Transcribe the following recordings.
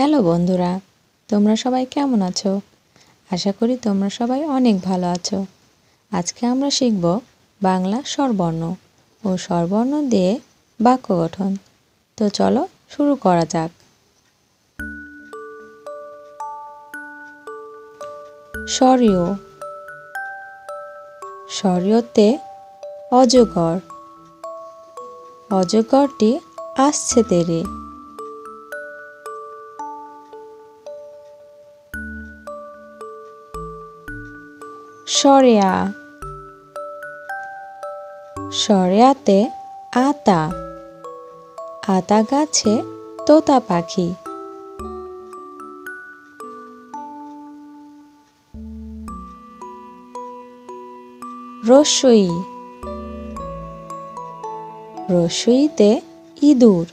Hello বন্ধুরা, তোমরা সবাই কেমন আছো? আশা করি তোমরা সবাই অনেক ভালো আছো। আজকে আমরা শিখব বাংলা স্বরবর্ণ ও স্বরবর্ণ দিয়ে বাক্য গঠন। তো চলো শুরু করা যাক। স্বরীয়। স্বরীয়তে অজগর। অজগরটি আসছে তেরে। সরেয়া। সরেয়াতে আতা। আতা গাছে তোতা পাখি। রস্বই। রস্বইতে ইঁদুর।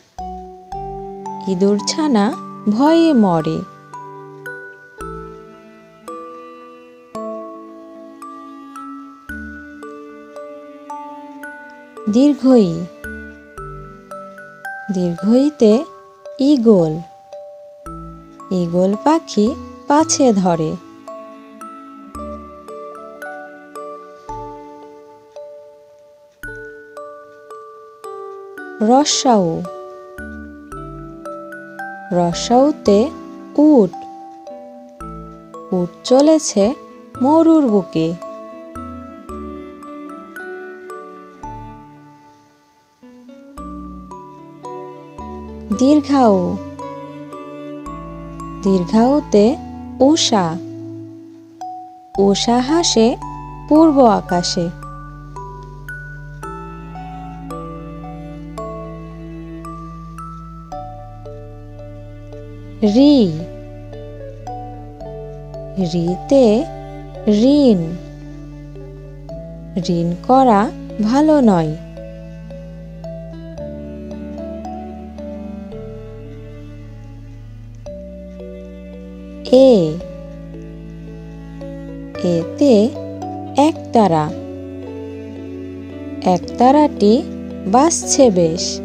ইঁদুর ছানা ভয়ে মরে। দীর্ঘই। দীর্ঘইতে ঈগল। ঈগল পাখি পাছে ধরে। রস্যাউ। রস্যাউতে উট। উট চলেছে মরুর বুকে। দীর্ঘাউ। দীর্ঘাউতে উষা। উষা হাসে পূর্ব আকাশে। ঋ। ঋতে ঋণ। ঋণ করা ভালো নয়। এ। এতে একতারা। একতারাটি বাজছে বেশ।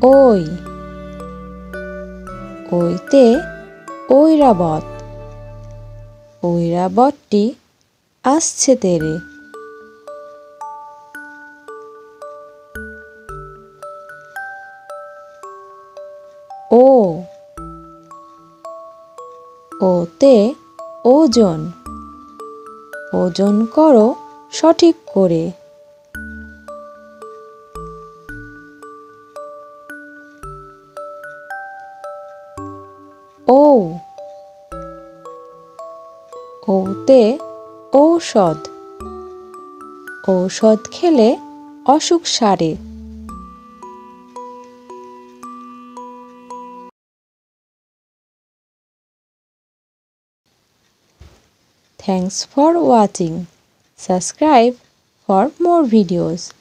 ওই। ওইতে ঐরাবত। ঐরাবতটি আসছে তেরে। ও। ওতে ওজন। ওজন করো সঠিক করে। ও। ওতে ঔষধ। ঔষধ খেলে অসুখ সারে। Thanks for watching. Subscribe for more videos.